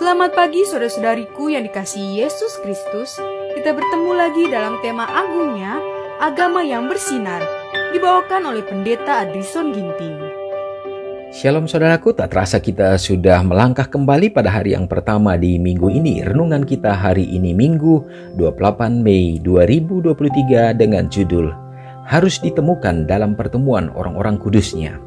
Selamat pagi saudara-saudariku yang dikasihi Yesus Kristus. Kita bertemu lagi dalam tema agungnya, agama yang bersinar, dibawakan oleh Pendeta Adrison Ginting. Shalom saudaraku, tak terasa kita sudah melangkah kembali pada hari yang pertama di minggu ini. Renungan kita hari ini Minggu 28 Mei 2023 dengan judul Harus Ditemukan Dalam Pertemuan Orang-orang Kudusnya.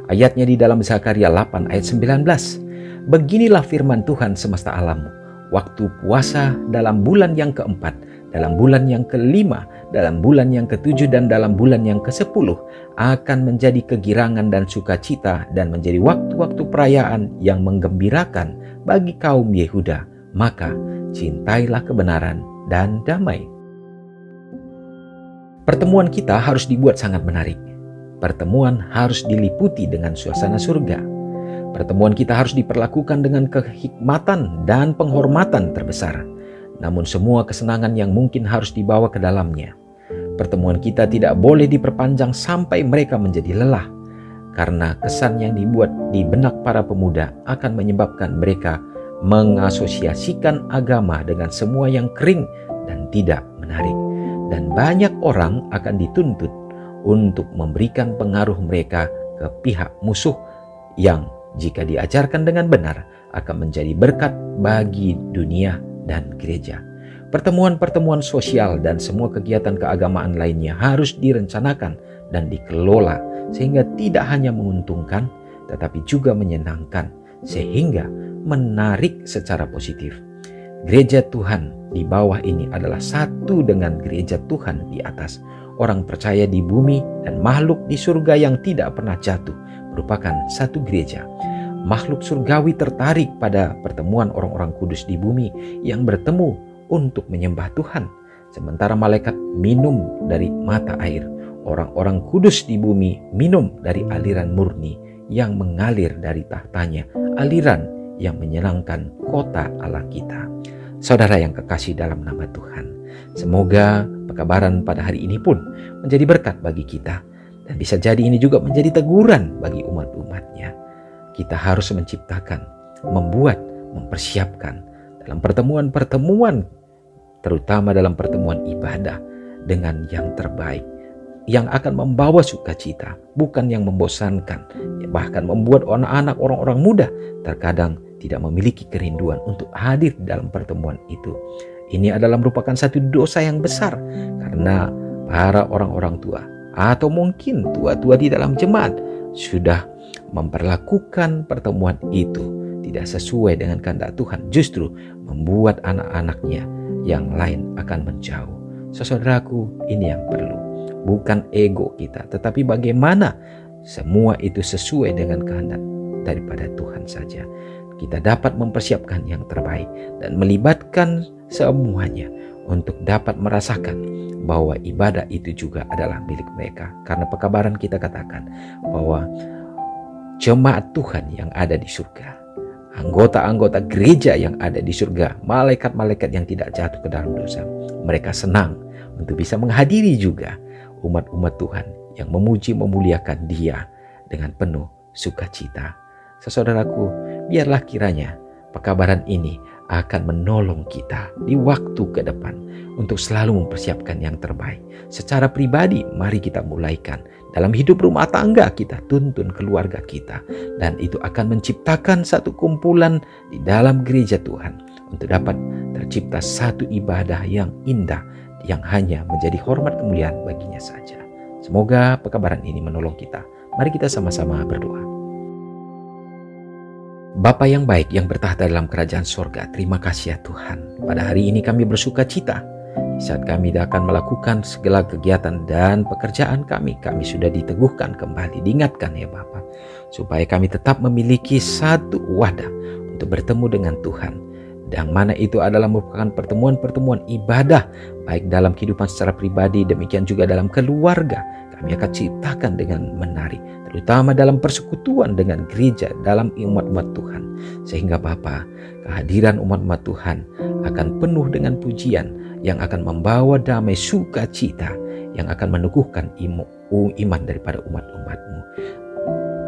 Ayatnya di dalam Zakaria 8 ayat 19. Beginilah firman Tuhan semesta alam, waktu puasa dalam bulan yang keempat, dalam bulan yang kelima, dalam bulan yang ketujuh, dan dalam bulan yang ke-10 akan menjadi kegirangan dan sukacita dan menjadi waktu-waktu perayaan yang menggembirakan bagi kaum Yehuda. Maka cintailah kebenaran dan damai. Pertemuan kita harus dibuat sangat menarik. Pertemuan harus diliputi dengan suasana surga. Pertemuan kita harus diperlakukan dengan kehikmatan dan penghormatan terbesar. Namun semua kesenangan yang mungkin harus dibawa ke dalamnya. Pertemuan kita tidak boleh diperpanjang sampai mereka menjadi lelah. Karena kesan yang dibuat di benak para pemuda akan menyebabkan mereka mengasosiasikan agama dengan semua yang kering dan tidak menarik. Dan banyak orang akan dituntut untuk memberikan pengaruh mereka ke pihak musuh yang jika diajarkan dengan benar akan menjadi berkat bagi dunia dan gereja. Pertemuan-pertemuan sosial dan semua kegiatan keagamaan lainnya harus direncanakan dan dikelola sehingga tidak hanya menguntungkan tetapi juga menyenangkan sehingga menarik secara positif. Gereja Tuhan di bawah ini adalah satu dengan gereja Tuhan di atas. Orang percaya di bumi dan makhluk di surga yang tidak pernah jatuh merupakan satu gereja. Makhluk surgawi tertarik pada pertemuan orang-orang kudus di bumi yang bertemu untuk menyembah Tuhan. Sementara malaikat minum dari mata air, orang-orang kudus di bumi minum dari aliran murni yang mengalir dari tahtanya, aliran yang menyenangkan kota Allah kita. Saudara yang kekasih dalam nama Tuhan, semoga pekabaran pada hari ini pun menjadi berkat bagi kita. Dan bisa jadi ini juga menjadi teguran bagi umat-umatnya. Kita harus menciptakan, membuat, mempersiapkan dalam pertemuan-pertemuan, terutama dalam pertemuan ibadah dengan yang terbaik, yang akan membawa sukacita, bukan yang membosankan, bahkan membuat anak-anak orang-orang muda terkadang tidak memiliki kerinduan untuk hadir dalam pertemuan itu. Ini adalah merupakan satu dosa yang besar karena para orang-orang tua atau mungkin tua-tua di dalam jemaat sudah memperlakukan pertemuan itu tidak sesuai dengan kehendak Tuhan, justru membuat anak-anaknya yang lain akan menjauh. Saudaraku, ini yang perlu, bukan ego kita, tetapi bagaimana semua itu sesuai dengan kehendak daripada Tuhan saja. Kita dapat mempersiapkan yang terbaik dan melibatkan semuanya untuk dapat merasakan bahwa ibadah itu juga adalah milik mereka. Karena pekabaran kita katakan bahwa jemaat Tuhan yang ada di surga, anggota-anggota gereja yang ada di surga, malaikat-malaikat yang tidak jatuh ke dalam dosa, mereka senang untuk bisa menghadiri juga umat-umat Tuhan yang memuji memuliakan Dia dengan penuh sukacita. Saudaraku, biarlah kiranya pekabaran ini akan menolong kita di waktu ke depan untuk selalu mempersiapkan yang terbaik. Secara pribadi, mari kita mulaikan. Dalam hidup rumah tangga kita tuntun keluarga kita. Dan itu akan menciptakan satu kumpulan di dalam gereja Tuhan untuk dapat tercipta satu ibadah yang indah yang hanya menjadi hormat kemuliaan baginya saja. Semoga pekabaran ini menolong kita. Mari kita sama-sama berdoa. Bapa yang baik yang bertahta dalam kerajaan sorga, terima kasih ya Tuhan. Pada hari ini kami bersuka cita saat kami akan melakukan segala kegiatan dan pekerjaan kami. Kami sudah diteguhkan kembali, diingatkan ya Bapa, supaya kami tetap memiliki satu wadah untuk bertemu dengan Tuhan. Yang mana itu adalah merupakan pertemuan-pertemuan ibadah, baik dalam kehidupan secara pribadi, demikian juga dalam keluarga. Kami akan ciptakan dengan menarik, terutama dalam persekutuan dengan gereja, dalam umat-umat Tuhan. Sehingga Bapa, kehadiran umat-umat Tuhan akan penuh dengan pujian yang akan membawa damai sukacita, yang akan meneguhkan iman daripada umat-umat-Mu.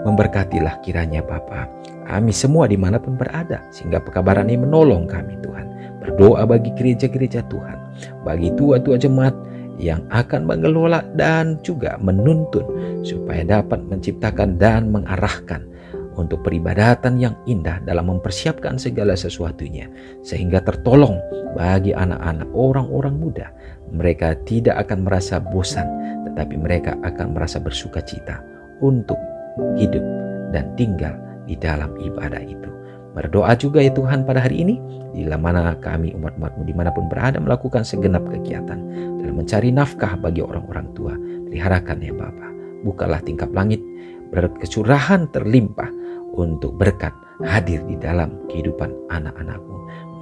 Memberkatilah kiranya Bapa kami semua dimanapun berada, sehingga pekabaran ini menolong kami Tuhan. Berdoa bagi gereja-gereja Tuhan, bagi tua-tua jemaat yang akan mengelola dan juga menuntun, supaya dapat menciptakan dan mengarahkan untuk peribadatan yang indah dalam mempersiapkan segala sesuatunya, sehingga tertolong bagi anak-anak, orang-orang muda. Mereka tidak akan merasa bosan, tetapi mereka akan merasa bersuka cita untuk hidup dan tinggal di dalam ibadah itu. Berdoa juga ya Tuhan pada hari ini, bila mana kami umat-umat-Mu dimanapun berada melakukan segenap kegiatan dalam mencari nafkah bagi orang-orang tua. Peliharakan ya Bapa, bukalah tingkap langit, berkecurahan terlimpah untuk berkat hadir di dalam kehidupan anak-anak-Mu.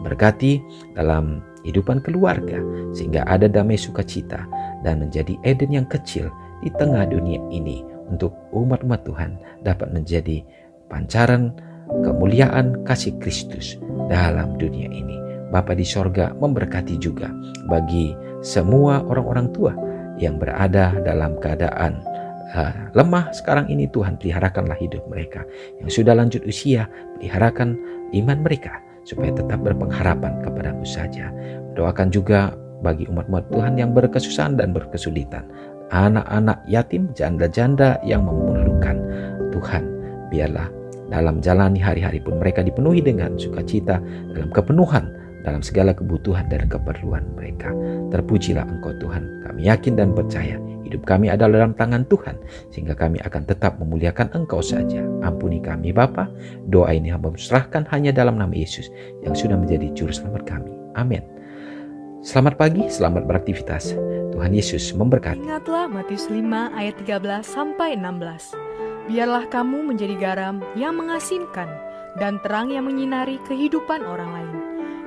Berkati dalam kehidupan keluarga, sehingga ada damai sukacita dan menjadi Eden yang kecil di tengah dunia ini, untuk umat-umat Tuhan dapat menjadi pancaran kemuliaan kasih Kristus dalam dunia ini. Bapa di sorga memberkati juga bagi semua orang-orang tua yang berada dalam keadaan lemah sekarang ini. Tuhan, peliharakanlah hidup mereka. Yang sudah lanjut usia, peliharakan iman mereka supaya tetap berpengharapan kepadamu saja. Doakan juga bagi umat-umat Tuhan yang berkesusahan dan berkesulitan, anak-anak yatim, janda-janda yang memerlukan. Tuhan, biarlah dalam jalani hari-hari pun mereka dipenuhi dengan sukacita, dalam kepenuhan, dalam segala kebutuhan dan keperluan mereka. Terpujilah Engkau Tuhan. Kami yakin dan percaya hidup kami adalah dalam tangan Tuhan, sehingga kami akan tetap memuliakan Engkau saja. Ampuni kami Bapa. Doa ini hamba serahkan hanya dalam nama Yesus yang sudah menjadi juru selamat kami. Amin. Selamat pagi, selamat beraktivitas. Tuhan Yesus memberkati. Ingatlah Matius 5 ayat 13-16. Biarlah kamu menjadi garam yang mengasinkan dan terang yang menyinari kehidupan orang lain.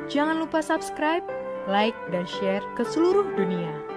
Jangan lupa subscribe, like, dan share ke seluruh dunia.